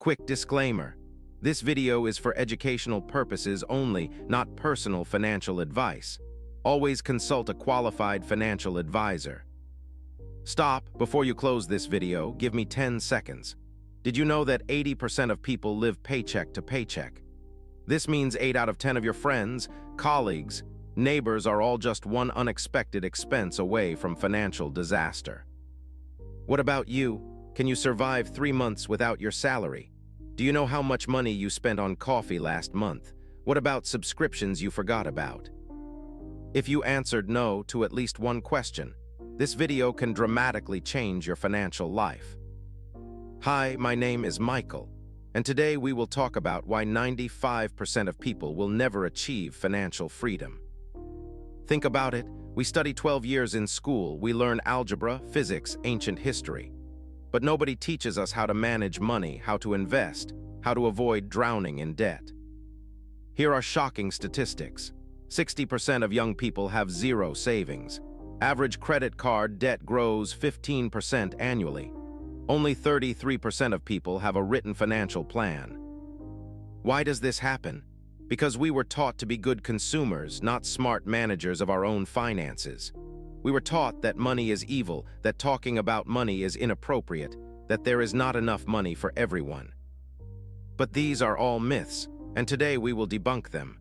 Quick disclaimer. This video is for educational purposes only, not personal financial advice. Always consult a qualified financial advisor. Stop before you close this video. Give me 10 seconds. Did you know that 80% of people live paycheck to paycheck? This means 8 out of 10 of your friends, colleagues, neighbors are all just one unexpected expense away from financial disaster. What about you? Can you survive 3 months without your salary? Do you know how much money you spent on coffee last month? What about subscriptions you forgot about? If you answered no to at least one question, this video can dramatically change your financial life. Hi, my name is Michael, and today we will talk about why 95% of people will never achieve financial freedom. Think about it. We study 12 years in school. We learn algebra, physics, ancient history. But nobody teaches us how to manage money, how to invest, how to avoid drowning in debt. Here are shocking statistics. 60% of young people have zero savings. Average credit card debt grows 15% annually. Only 33% of people have a written financial plan. Why does this happen? Because we were taught to be good consumers, not smart managers of our own finances. We were taught that money is evil, that talking about money is inappropriate, that there is not enough money for everyone. But these are all myths, and today we will debunk them.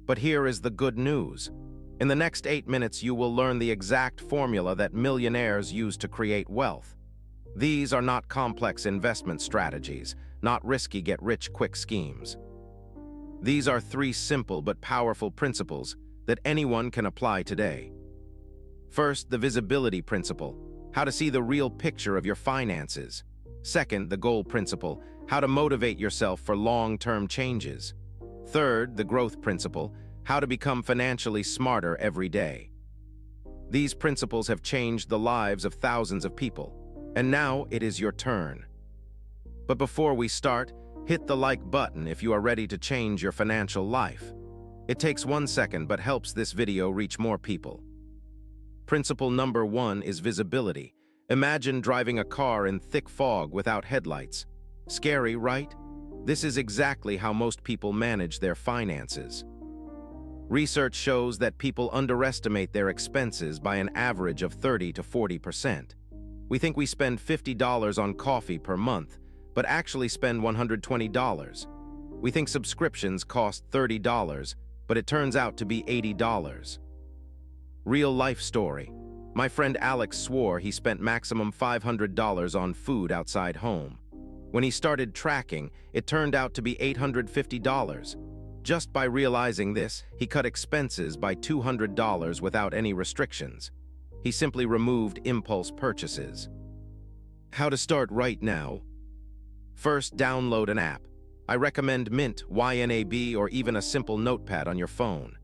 But here is the good news. In the next 8 minutes, you will learn the exact formula that millionaires use to create wealth. These are not complex investment strategies, not risky get-rich-quick schemes. These are 3 simple but powerful principles that anyone can apply today. First, the visibility principle, how to see the real picture of your finances. Second, the goal principle, how to motivate yourself for long-term changes. Third, the growth principle, how to become financially smarter every day. These principles have changed the lives of thousands of people, and now it is your turn. But before we start, hit the like button if you are ready to change your financial life. It takes 1 second but helps this video reach more people. Principle number 1 is visibility. Imagine driving a car in thick fog without headlights. Scary, right? This is exactly how most people manage their finances. Research shows that people underestimate their expenses by an average of 30 to 40%. We think we spend $50 on coffee per month, but actually spend $120. We think subscriptions cost $30, but it turns out to be $80. Real life story. My friend Alex swore he spent maximum $500 on food outside home. When he started tracking, it turned out to be $850. Just by realizing this, he cut expenses by $200 without any restrictions. He simply removed impulse purchases. How to start right now? First, download an app. I recommend Mint, YNAB, or even a simple notepad on your phone.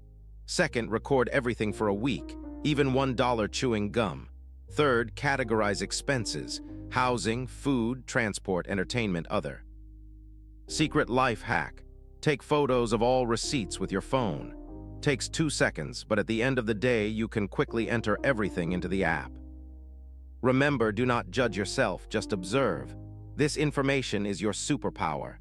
Second, record everything for a week, even $1 chewing gum. Third, categorize expenses: housing, food, transport, entertainment, other. Secret life hack: take photos of all receipts with your phone. Takes 2 seconds, but at the end of the day, you can quickly enter everything into the app. Remember, do not judge yourself, just observe. This information is your superpower.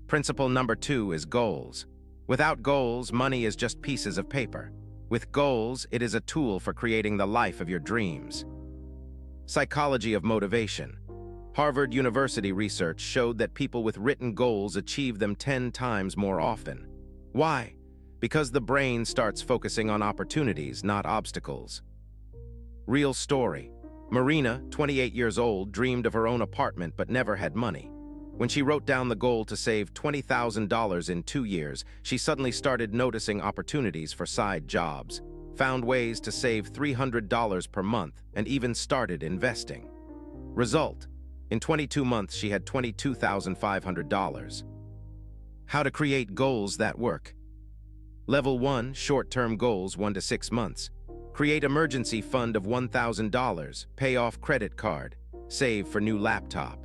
Principle number 2 is goals. Without goals, money is just pieces of paper. With goals, it is a tool for creating the life of your dreams. Psychology of motivation. Harvard University research showed that people with written goals achieve them 10 times more often. Why? Because the brain starts focusing on opportunities, not obstacles. Real story. Marina, 28 years old, dreamed of her own apartment but never had money. When she wrote down the goal to save $20,000 in 2 years, she suddenly started noticing opportunities for side jobs, found ways to save $300 per month, and even started investing. Result: in 22 months, she had $22,500. How to create goals that work. Level 1, short-term goals 1 to 6 months. Create emergency fund of $1,000, pay off credit card, save for new laptop.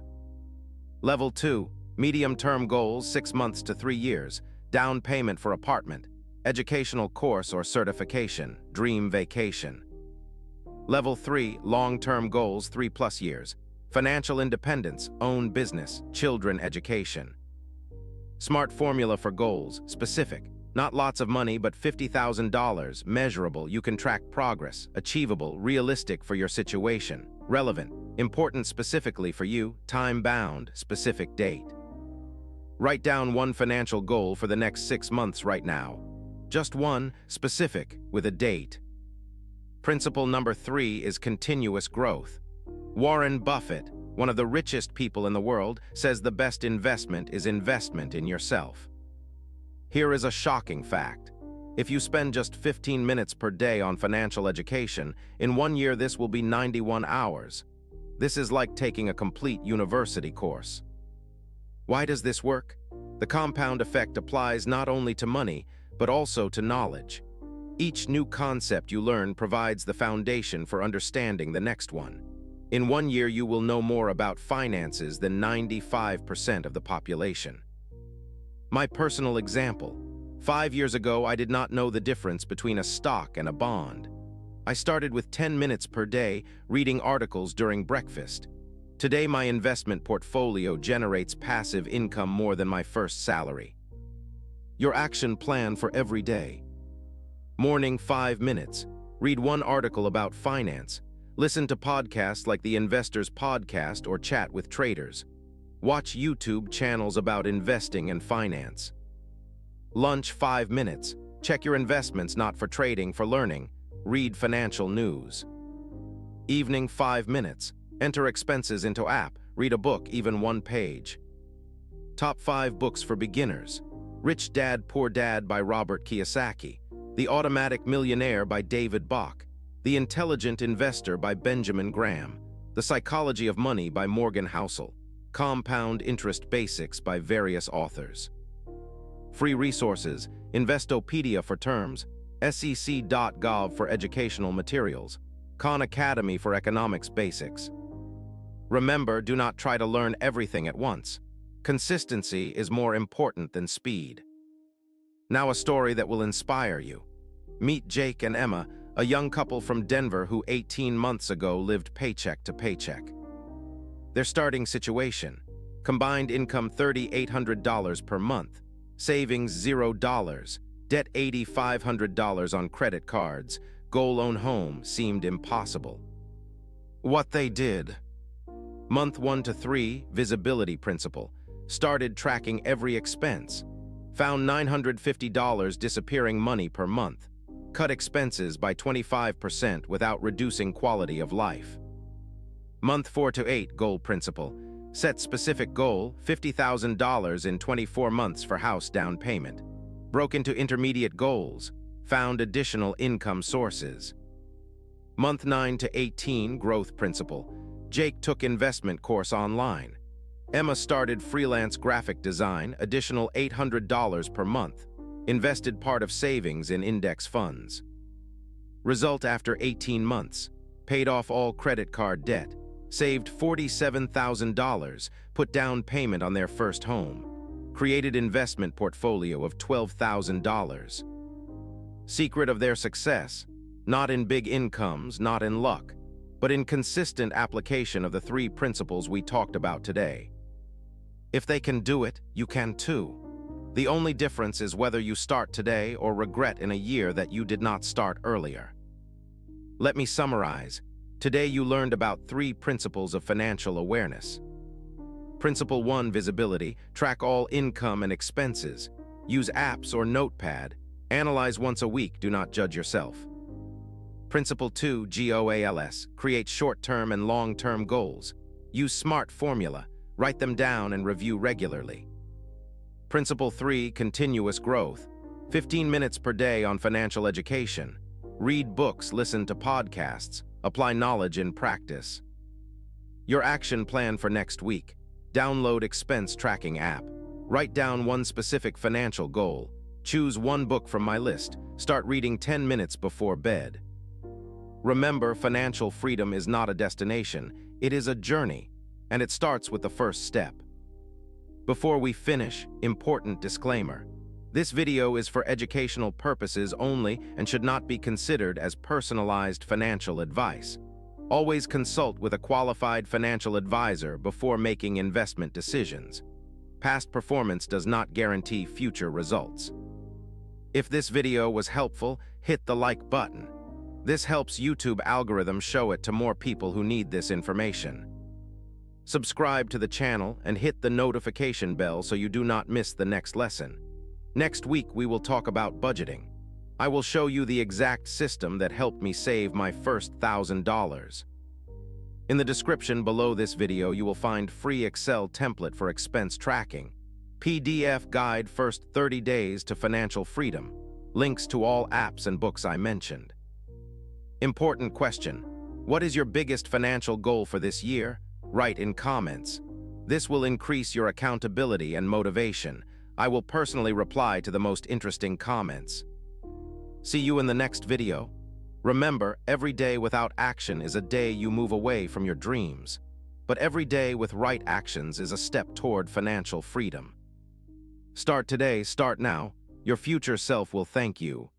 Level 2, medium-term goals 6 months to 3 years, down payment for apartment, educational course or certification, dream vacation. Level 3, long-term goals 3+ years, Financial independence, own business, children education. Smart formula for goals, specific. Not lots of money, but $50,000, measurable, you can track progress, achievable, realistic for your situation, relevant, important specifically for you, time-bound, specific date. Write down one financial goal for the next 6 months right now. Just one, specific, with a date. Principle number 3 is continuous growth. Warren Buffett, one of the richest people in the world, says the best investment is investment in yourself. Here is a shocking fact. If you spend just 15 minutes per day on financial education, in 1 year this will be 91 hours. This is like taking a complete university course. Why does this work? The compound effect applies not only to money, but also to knowledge. Each new concept you learn provides the foundation for understanding the next one. In 1 year, you will know more about finances than 95% of the population. My personal example. 5 years ago, I did not know the difference between a stock and a bond. I started with 10 minutes per day, reading articles during breakfast. Today, my investment portfolio generates passive income more than my first salary. Your action plan for every day. Morning, 5 minutes. Read one article about finance. Listen to podcasts like the Investors Podcast or chat with traders. Watch YouTube channels about investing and finance. Lunch, 5 minutes. Check your investments not for trading, for learning. Read financial news. Evening, 5 minutes. Enter expenses into app. Read a book, even 1 page. Top 5 books for beginners. Rich Dad, Poor Dad by Robert Kiyosaki. The Automatic Millionaire by David Bach. The Intelligent Investor by Benjamin Graham. The Psychology of Money by Morgan Housel. Compound Interest Basics by various authors. Free resources, Investopedia for terms, sec.gov for educational materials, Khan Academy for economics basics. Remember, do not try to learn everything at once. Consistency is more important than speed. Now a story that will inspire you. Meet Jake and Emma, a young couple from Denver who 18 months ago lived paycheck to paycheck. Their starting situation: combined income $3,800 per month, savings $0, debt $8,500 on credit cards, goal own home seemed impossible. What they did. Month 1 to 3, visibility principle, started tracking every expense, found $950 disappearing money per month, cut expenses by 25% without reducing quality of life. Month 4 to 8, goal principle, set specific goal, $50,000 in 24 months for house down payment, broke into intermediate goals, found additional income sources. Month 9 to 18, growth principle, Jake took investment course online. Emma started freelance graphic design, additional $800 per month, invested part of savings in index funds. Result after 18 months, paid off all credit card debt, saved $47,000, put down payment on their first home, created investment portfolio of $12,000. Secret of their success, not in big incomes, not in luck, but in consistent application of the 3 principles we talked about today. If they can do it, you can too. The only difference is whether you start today or regret in a year that you did not start earlier. Let me summarize. Today you learned about 3 principles of financial awareness. Principle 1, visibility, track all income and expenses. Use apps or notepad. Analyze once a week, do not judge yourself. Principle 2, GOALS, create short-term and long-term goals. Use SMART formula, write them down and review regularly. Principle 3, continuous growth, 15 minutes per day on financial education. Read books, listen to podcasts, apply knowledge in practice. Your action plan for next week. Download expense tracking app. Write down one specific financial goal. Choose one book from my list. Start reading 10 minutes before bed. Remember, financial freedom is not a destination, it is a journey, and it starts with the first step. Before we finish, important disclaimer. This video is for educational purposes only and should not be considered as personalized financial advice. Always consult with a qualified financial advisor before making investment decisions. Past performance does not guarantee future results. If this video was helpful, hit the like button. This helps YouTube algorithm show it to more people who need this information. Subscribe to the channel and hit the notification bell so you do not miss the next lesson. Next week, we will talk about budgeting. I will show you the exact system that helped me save my first $1,000. In the description below this video, you will find free Excel template for expense tracking, PDF guide first 30 days to financial freedom, links to all apps and books I mentioned. Important question: what is your biggest financial goal for this year? Write in comments. This will increase your accountability and motivation. I will personally reply to the most interesting comments. See you in the next video. Remember, every day without action is a day you move away from your dreams. But every day with right actions is a step toward financial freedom. Start today, start now. Your future self will thank you.